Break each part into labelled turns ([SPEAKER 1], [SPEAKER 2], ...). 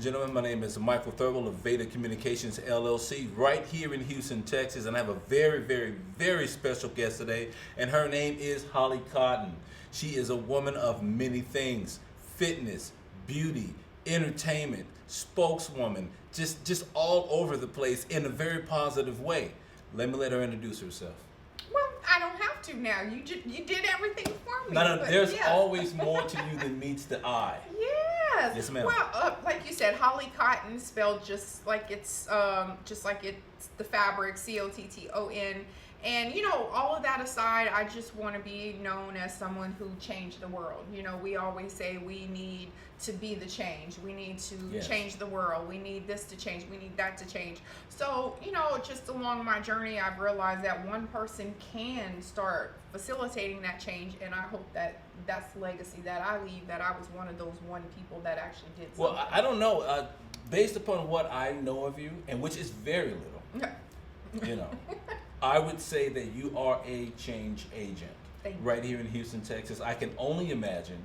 [SPEAKER 1] gentlemen, my name is Michael Thurble of VEDA Communications, LLC, right here in Houston, Texas, and I have a very, very, very special guest today, and her name is Holly Cotton. She is a woman of many things: fitness, beauty, entertainment, spokeswoman, just all over the place in a very positive way. Let her introduce herself.
[SPEAKER 2] Well, I don't have to now. You did everything for me.
[SPEAKER 1] No, there's always more to you than meets the eye.
[SPEAKER 2] Yes.
[SPEAKER 1] Yes, ma'am.
[SPEAKER 2] Well, like you said, Holly Cotton, spelled just like it's the fabric, Cotton. And all of that aside, I just want to be known as someone who changed the world. We always say we need to be the change. We need to change the world. We need this to change. We need that to change. So, just along my journey, I've realized that one person can start facilitating that change, and I hope that that's the legacy that I leave, that I was one of those one people that actually did something.
[SPEAKER 1] Well, I don't know. Based upon what I know of you, and which is very little, I would say that you are a change agent right here in Houston, Texas. I can only imagine,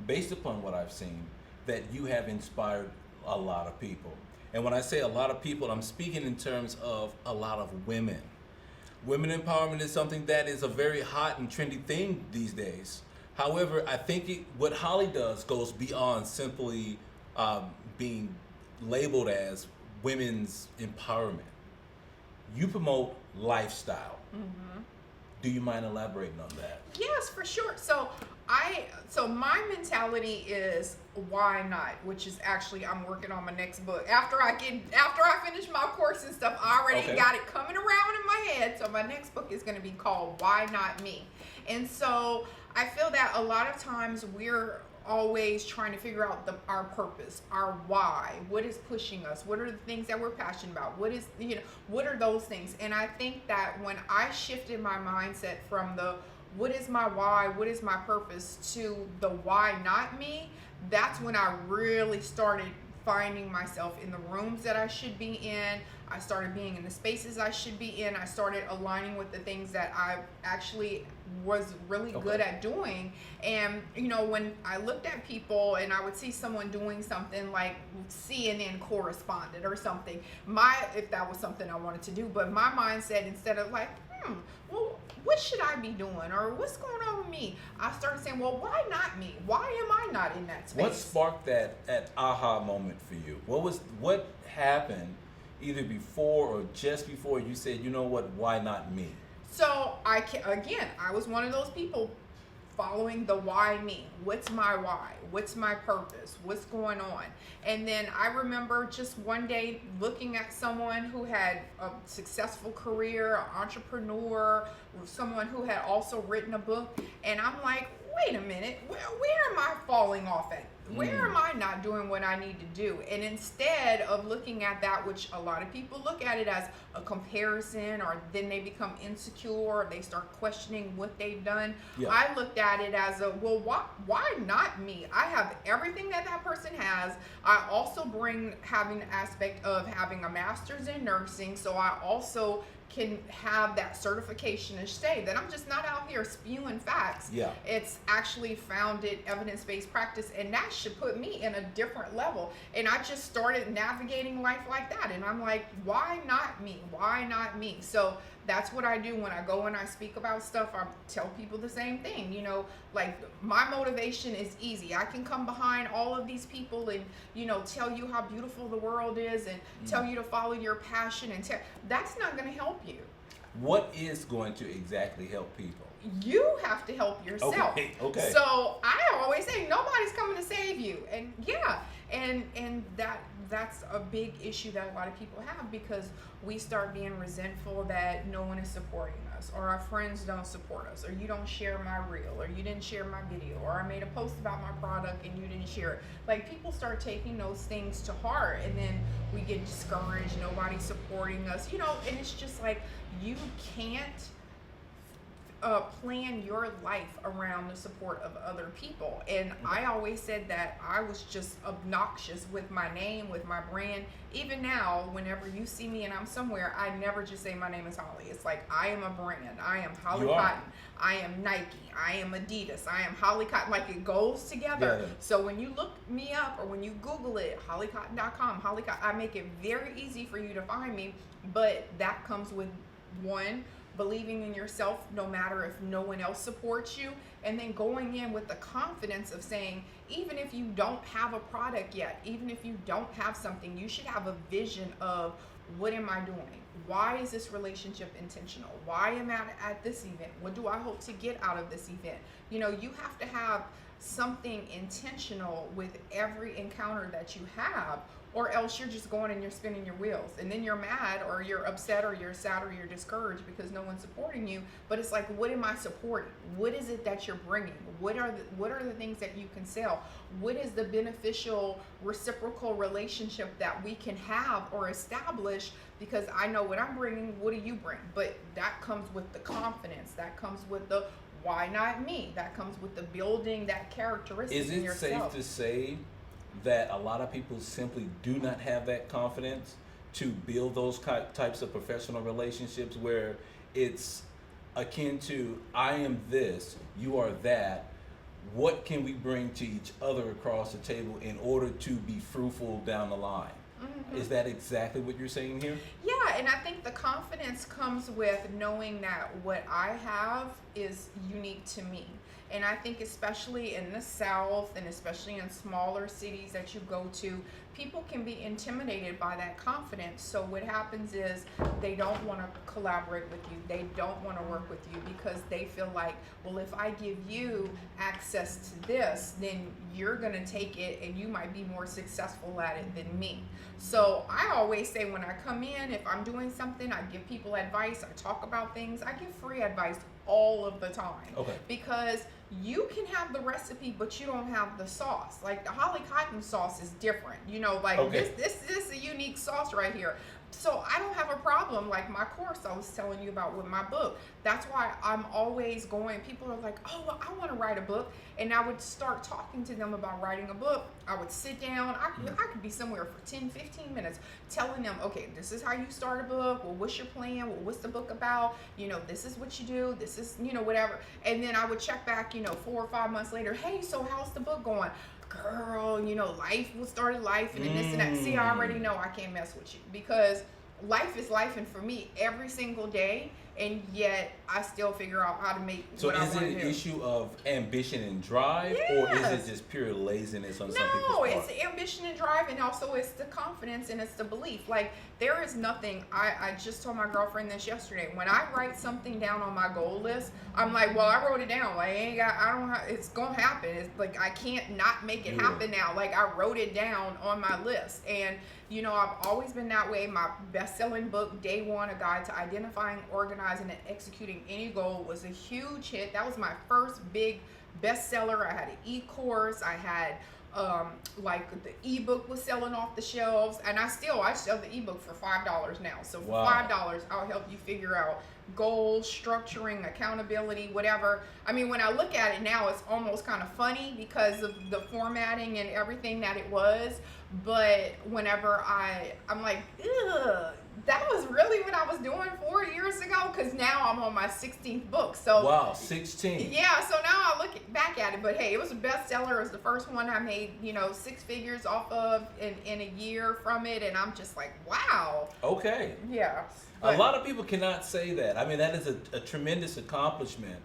[SPEAKER 1] based upon what I've seen, that you have inspired a lot of people. And when I say a lot of people, I'm speaking in terms of a lot of women. Women empowerment is something that is a very hot and trendy thing these days. However, I think what Holly does goes beyond simply being labeled as women's empowerment. You promote lifestyle. Mm-hmm. Do you mind elaborating on that?
[SPEAKER 2] Yes, for sure. So my mentality is why not, which is actually I'm working on my next book. After I finish my course and stuff, I already got it coming around in my head. So my next book is going to be called Why Not Me. And so I feel that a lot of times we're always trying to figure out our purpose, our why, what is pushing us, what are the things that we're passionate about, what are those things. And I think that when I shifted my mindset from the what is my why, what is my purpose, to the why not me, that's when I really started finding myself in the rooms that I should be in. I started being in the spaces I should be in. I started aligning with the things that I actually was really good at doing. And when I looked at people and I would see someone doing something like CNN correspondent or something, if that was something I wanted to do, but my mindset, instead of like, well, what should I be doing, or what's going on with me, I started saying, well, why not me? Why am I not in that space?
[SPEAKER 1] What sparked that aha moment for you? What happened either before or just before you said, you know what, why not me?
[SPEAKER 2] So I was one of those people following the why me. What's my why? What's my purpose? What's going on? And then I remember just one day looking at someone who had a successful career, an entrepreneur, someone who had also written a book, and I'm like, wait a minute, where am I falling off at? Where am I not doing what I need to do? And instead of looking at that, which a lot of people look at it as a comparison, or then they become insecure, or they start questioning what they've done. Yeah. I looked at it as why not me? I have everything that person has. I also having the aspect of having a master's in nursing, so I also can have that certification and say that I'm just not out here spewing facts. Yeah. It's actually founded evidence-based practice, and that should put me in a different level. And I just started navigating life like that, and I'm like, why not me? Why not me? So that's what I do when I go and I speak about stuff. I tell people the same thing, like my motivation is easy. I can come behind all of these people and, tell you how beautiful the world is, and tell you to follow your passion, and that's not going to help you.
[SPEAKER 1] What is going to exactly help people?
[SPEAKER 2] You have to help yourself.
[SPEAKER 1] Okay.
[SPEAKER 2] So I always say nobody's coming to save you. And and that's a big issue that a lot of people have, because we start being resentful that no one is supporting us, or our friends don't support us, or you don't share my reel, or you didn't share my video, or I made a post about my product and you didn't share it. Like, people start taking those things to heart, and then we get discouraged, nobody's supporting us, and it's just like, you can't plan your life around the support of other people. And I always said that I was just obnoxious with my name, with my brand. Even now, whenever you see me and I'm somewhere, I never just say my name is Holly. It's like, I am a brand. I am Holly Cotton. I am Nike. I am Adidas. I am Holly Cotton. Like, it goes together. Yeah. So when you look me up or when you Google it, hollycotton.com, Holly Cotton, I make it very easy for you to find me. But that comes with, one, believing in yourself no matter if no one else supports you, and then going in with the confidence of saying, even if you don't have a product yet, even if you don't have something, you should have a vision of, what am I doing? Why is this relationship intentional? Why am I at this event? What do I hope to get out of this event? You know, you have to have something intentional with every encounter that you have, or else you're just going and you're spinning your wheels, and then you're mad or you're upset or you're sad or you're discouraged because no one's supporting you. But it's like, what am I supporting? What is it that you're bringing? What are the things that you can sell? What is the beneficial reciprocal relationship that we can have or establish? Because I know what I'm bringing. What do you bring? But that comes with the confidence. That comes with the, why not me? That comes with the building that characteristic in yourself.
[SPEAKER 1] Is it safe to say that a lot of people simply do not have that confidence to build those types of professional relationships where it's akin to, I am this, you are that, what can we bring to each other across the table in order to be fruitful down the line? Mm-hmm. Is that exactly what you're saying here?
[SPEAKER 2] Yeah, and I think the confidence comes with knowing that what I have is unique to me. And I think especially in the South and especially in smaller cities that you go to, people can be intimidated by that confidence. So what happens is they don't want to collaborate with you. They don't want to work with you because they feel like, well, if I give you access to this, then you're going to take it and you might be more successful at it than me. So I always say when I come in, if I'm doing something, I give people advice, I talk about things, I give free advice all of the time. Okay. Because you can have the recipe, but you don't have the sauce. Like the Holly Cotton sauce is different. You know, like this is a unique sauce right here. So I don't have a problem, like my course I was telling you about with my book. That's why I'm always going, people are like, oh, well, I want to write a book. And I would start talking to them about writing a book. I would sit down, I could be somewhere for 10, 15 minutes telling them, okay, this is how you start a book. Well, what's your plan? Well, what's the book about? You know, this is what you do. This is, you know, whatever. And then I would check back, 4 or 5 months later. Hey, so how's the book going? Girl, life will start life and then this and that. See, I already know I can't mess with you because life is life, and for me every single day, and yet I still figure out how to make what I want to do. So is it
[SPEAKER 1] an issue of ambition and drive, or is it just pure laziness on some people's part?
[SPEAKER 2] No, it's ambition and drive, and also it's the confidence and it's the belief. Like, there is nothing, I just told my girlfriend this yesterday, when I write something down on my goal list, I'm like, well, I wrote it down. Like, it's gonna happen. It's like, I can't not make it happen now. Like, I wrote it down on my list, and I've always been that way. My best-selling book, Day One, A Guide to Identifying, Organizing, and Executing Any Goal, was a huge hit. That was my first big bestseller. I had an e-course. I had, the ebook was selling off the shelves, and I sell the ebook for $5 now. So for $5, I'll help you figure out goals, structuring, accountability, whatever. I mean, when I look at it now, it's almost kind of funny because of the formatting and everything that it was. But whenever I'm like, ugh, that was really what I was doing 4 years ago, because now I'm on my 16th book. So
[SPEAKER 1] wow, 16.
[SPEAKER 2] Yeah, so now I look back at it, but hey, it was a bestseller. It was the first one I made, 6 figures off of in a year from it, and I'm just like, wow.
[SPEAKER 1] Okay.
[SPEAKER 2] Yeah.
[SPEAKER 1] A lot of people cannot say that. I mean, that is a tremendous accomplishment.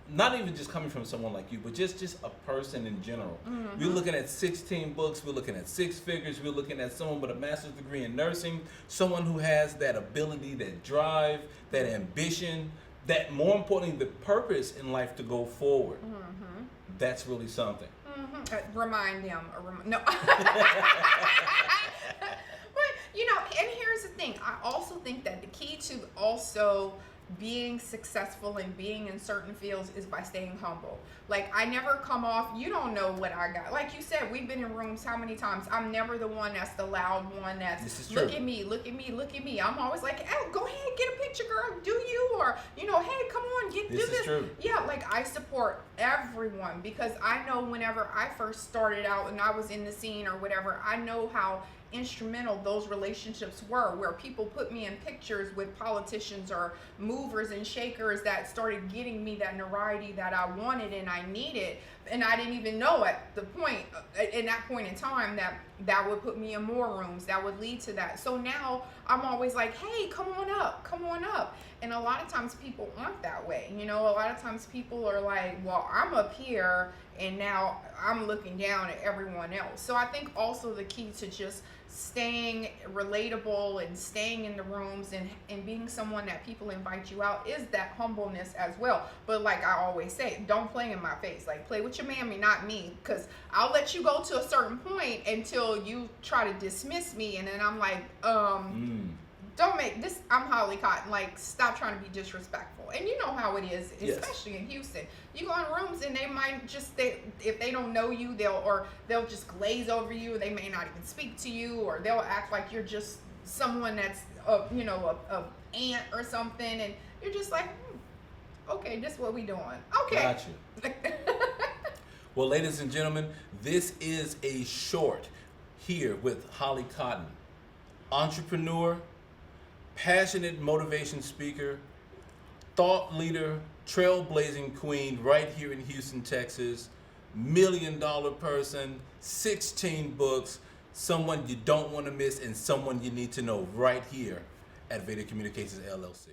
[SPEAKER 1] Not even just coming from someone like you, but just a person in general. Mm-hmm. We're looking at 16 books. We're looking at 6 figures. We're looking at someone with a master's degree in nursing, someone who has that ability, that drive, that ambition, that more importantly, the purpose in life to go forward. Mm-hmm. That's really something.
[SPEAKER 2] Mm-hmm. Remind them. No. But, and here's the thing. I also think that the key to also being successful and being in certain fields is by staying humble. Like, I never come off, you don't know what I got. Like you said, we've been in rooms how many times? I'm never the one that's the loud one that's, look at me, look at me, look at me. I'm always like, oh, go ahead, get a picture, girl, do you? Or, you know, hey, come on, do this.
[SPEAKER 1] This is true.
[SPEAKER 2] Yeah, like, I support everyone because I know whenever I first started out and I was in the scene or whatever, I know how instrumental those relationships were, where people put me in pictures with politicians or movers and shakers that started getting me that notoriety that I wanted and I needed, and I didn't even know at the point in that point in time that would put me in more rooms that would lead to that. So now I'm always like, hey, come on up. And a lot of times people aren't that way. You know, a lot of times people are like, well, I'm up here and now I'm looking down at everyone else. So I think also the key to just staying relatable and staying in the rooms and being someone that people invite you out is that humbleness as well. But like I always say, don't play in my face. Like, play with your mammy, not me, because I'll let you go to a certain point until you try to dismiss me, and then I'm like, don't make this, I'm Holly Cotton, like, stop trying to be disrespectful. And you know how it is, especially in Houston. You go in rooms and they might just, if they don't know you, they'll just glaze over you, and they may not even speak to you, or they'll act like you're just someone that's a aunt or something, and you're just like, okay, this is what we doing. Okay.
[SPEAKER 1] Gotcha. Well, ladies and gentlemen, this is a short here with Holly Cotton, entrepreneur, passionate motivation speaker, thought leader, trailblazing queen right here in Houston, Texas, $1 million person, 16 books, someone you don't want to miss and someone you need to know right here at VEDA Communications LLC.